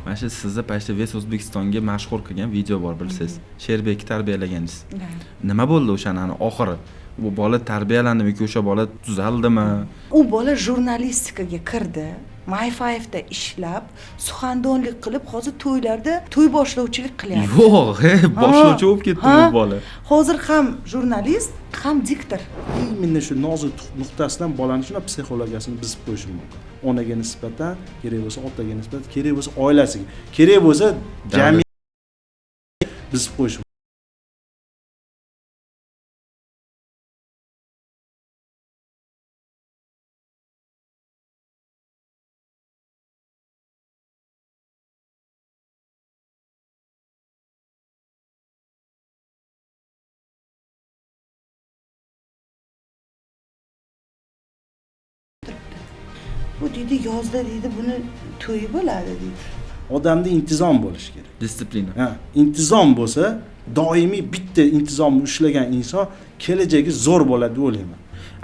Mana shu sizni paytda Ves O'zbekistonga mashhur qilgan video bor bilsangiz. Sherbekni tarbiyalagansiz. Nima bo'ldi o'shanani oxiri? Bu bola tarbiyalandimi yoki o'sha bola tuzaldimi? U bola jurnalistikaga kirdi. Mayfayevda ishlab, suxandonlik qilib, hozir to'ylarda to'y boshlovchilik qilyapti. Yo'q, boshlovchi bo'lib ketdi bu bola. Hozir ham jurnalist, ham diktor. Именно shu nozik nuqtasidan bolani shuna psixologiyasini buzib qo'yish mumkin. Onaga nisbatan, kerak bo'lsa otaga nisbatan, kerak bo'lsa oilasiga, kerak bo'lsa jamiyatga buzib qo'yish. Bu deydi yozda deydi buni to'yi bo'ladi deydi. Odamda intizom bo'lishi kerak. Disiplina. Ha, intizom bo'lsa, doimiy bitta intizomni ushlagan inson kelajagi zo'r bo'ladi deb o'ylayman.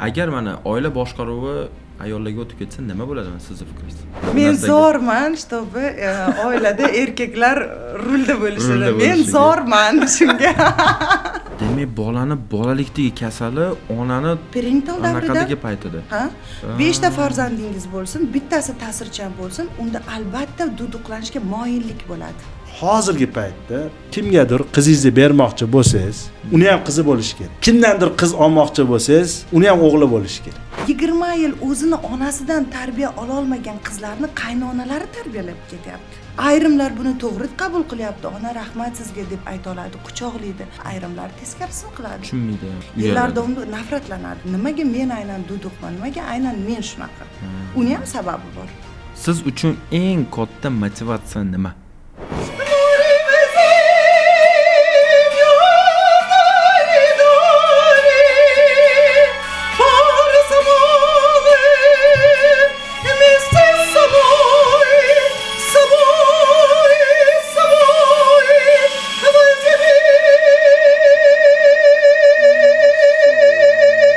Agar mana oila boshqaruvi ayollarga o'tib ketsa nima bo'ladi sizni fikringiz? Men zo'rman, чтобы oilada erkaklar rulda bo'lishadi. Men zo'rman shunga. Demak, bolani bolalikdagi kasali onani Perinatal davrida anaqadagi paytida. Ha? 5 ta farzandingiz bo'lsin, bittasi ta'sirchan bo'lsin, unda albatta duduqlanishga moyillik bo'ladi. Hozirgi paytda kimgadir qizingizni bermoqchi bo'lsangiz, uni ham qizi bo'lishi kerak. Kimdandir qiz olmoqchi bo'lsangiz, uni ham o'g'li bo'lishi kerak. 20 yil o'zini onasidan tarbiya ola olmagan qizlarni qaynonalari tarbiyalab ketyapti. Ayrimlar buni to'g'ri qabul qilyapti. Ona rahmat sizga deb ayta oladi, quchoqlaydi. Ayrimlar teskarisini qiladi. Tushunmaydi. Yillar davomida nafratlanadi. Nimaga men aynan duduqman? Nimaga aynan men shunaqa? Uni ham sababi bor. Siz uchun eng katta motivatsiya nima?